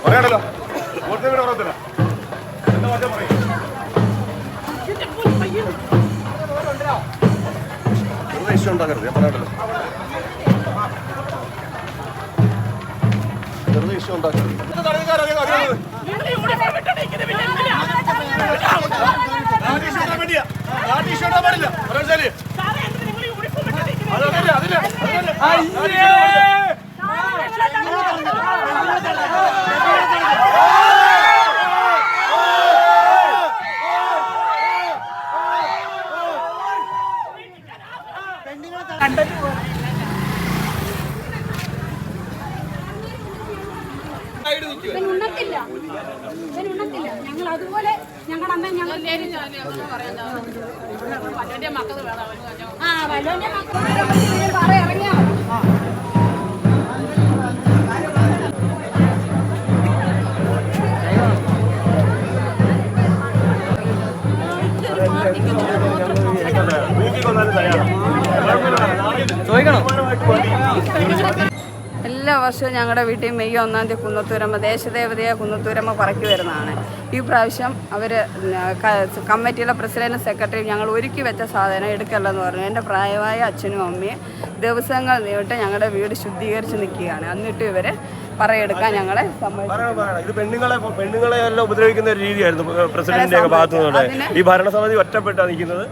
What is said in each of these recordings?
പറയാണല്ലോ പറയത്തില്ല എന്താ മാറ്റം പറയും ഇഷ്യൂ ഉണ്ടാക്കരുത് ഞാൻ പറയാണല്ലോ വെറുതെ ഇഷ്യൂ ഉണ്ടാക്കരുത് പാടില്ല ഉണ്ണത്തില്ല ഞങ്ങൾ അതുപോലെ ഞങ്ങളുടെ അമ്മ ഞങ്ങൾ വല്ലോന്റെ മക്കൾ ഇറങ്ങിയാ എല്ലാ വർഷവും ഞങ്ങളുടെ വീട്ടിൽ മെയ് 1-ാം തീയതി കുന്നത്തൂരമ്മ ദേശദേവതയെ കുന്നത്തൂരമ്മ പറക്കി വരുന്നതാണ്. ഈ പ്രാവശ്യം അവർ കമ്മിറ്റിയിലെ പ്രസിഡന്റ് സെക്രട്ടറി ഞങ്ങൾ ഒരുക്കി വെച്ച സാധനം എടുക്കല്ലെന്ന് പറഞ്ഞു. എൻ്റെ പ്രായമായ അച്ഛനും അമ്മയും ദിവസങ്ങൾ നീട്ട് ഞങ്ങളുടെ വീട് ശുദ്ധീകരിച്ച് നിൽക്കുകയാണ്. എന്നിട്ട് ഇവർ പറയെടുക്കാൻ ഞങ്ങളെ ഇത് പെണ്ണുങ്ങളെ എല്ലാം ഉപദ്രവിക്കുന്ന ഒരു രീതിയായിരുന്നു പ്രസിഡന്റിന്റെ ഭാഗത്തു നിന്നുള്ള. ഈ ഭരണസമിതി ഒറ്റപ്പെട്ടാണ് നിൽക്കുന്നത്.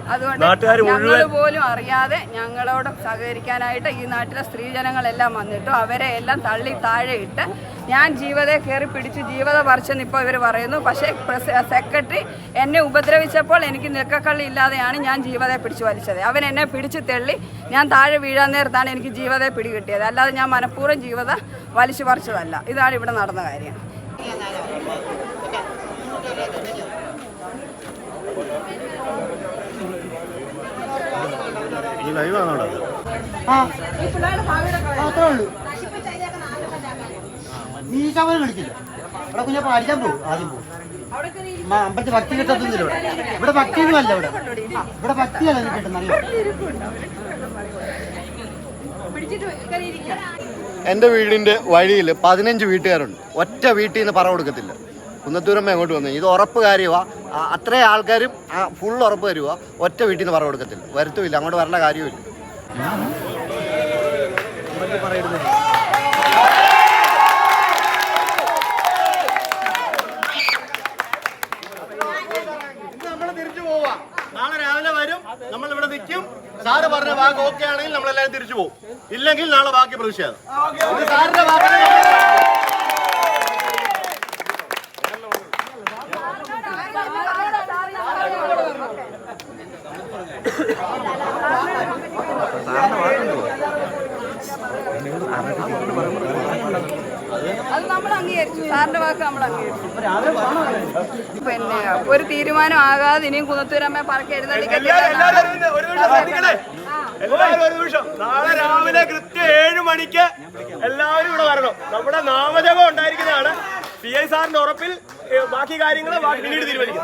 നാട്ടുകാർ ഞങ്ങൾ പോലും അറിയാതെ ഞങ്ങളോട് സഹകരിക്കാനായിട്ട് ഈ നാട്ടിലെ സ്ത്രീജനങ്ങളെല്ലാം വന്നിട്ടു അവരെ എല്ലാം തള്ളി താഴെ ഇട്ട് ഞാൻ ജീവിതത്തെ കയറി പിടിച്ച് ജീവിത പറിച്ചെന്ന് ഇപ്പോൾ ഇവർ പറയുന്നു. പക്ഷേ സെക്രട്ടറി എന്നെ ഉപദ്രവിച്ചപ്പോൾ എനിക്ക് നിൽക്കക്കള്ളി ഇല്ലാതെയാണ് ഞാൻ ജീവിതത്തെ പിടിച്ചു വലിച്ചത്. അവൻ എന്നെ പിടിച്ച് തെള്ളി ഞാൻ താഴെ വീഴാൻ നേരത്താണ് എനിക്ക് ജീവിതത്തെ പിടികിട്ടിയത്. അല്ലാതെ ഞാൻ മനഃപൂർവ്വം ജീവിത വലിച്ചു പറിച്ചതല്ല. ഇതാണ് ഇവിടെ നടന്ന കാര്യം. നീ ചവറ് കളിക്കില്ല. ഇവിടെ കുഞ്ഞപ്പ അടിക്കാൻ പോകും. ആദ്യം പോകും അമ്പലത്തിൽ ഭക്തി കിട്ടത്തില്ല. ഇവിടെ ഭക്തിയൊന്നുമല്ല. ഇവിടെ ഭക്തിയല്ല കിട്ടുന്നത്. എൻ്റെ വീടിൻ്റെ വഴിയിൽ 15 വീട്ടുകാരുണ്ട്. ഒറ്റ വീട്ടിൽ നിന്ന് പറ കൊടുക്കത്തില്ല. കുന്നത്തൂരമ്മ എങ്ങോട്ട് വന്നു. ഇത് ഉറപ്പ് കാര്യമാണ്. അത്രയും ആൾക്കാരും ഫുൾ ഉറപ്പ് തരുക. ഒറ്റ വീട്ടിൽ നിന്ന് പറ കൊടുക്കത്തില്ല, വരുത്തുമില്ല, അങ്ങോട്ട് വരേണ്ട കാര്യമില്ല. നമ്മൾ തിരിച്ചു പോവാ. നാളെ രാവിലെ വരും, നമ്മൾ ഇവിടെ നിൽക്കും. സാറ് പറഞ്ഞ വാക്ക് ഓക്കെ ആണെങ്കിൽ നമ്മളെല്ലാവരും തിരിച്ചു പോകും. ഇല്ലെങ്കിൽ നാളെ ബാക്കി പ്രതിഷേധം. സാറിന്റെ വാക്ക് അത് നമ്മൾ അംഗീകരിച്ചു, സാറിന്റെ വാക്ക് നമ്മൾ അംഗീകരിച്ചു. പിന്നെ ഒരു തീരുമാനം ആകാതെ ഇനിയും കുന്നത്തൂരമ്മ പറക്കി എഴുന്നള്ളിക്കത്തില്ല. എല്ലാവരും ഒരു നിമിഷം, നാളെ രാവിലെ കൃത്യം 7 മണിക്ക് എല്ലാവരും ഇവിടെ വരണം. നമ്മുടെ നാമജപം ഉണ്ടായിരിക്കുന്നതാണ്. CI സാറിന്റെ ഉറപ്പിൽ ബാക്കി കാര്യങ്ങൾ പിന്നീട് തീരുമാനിക്കും.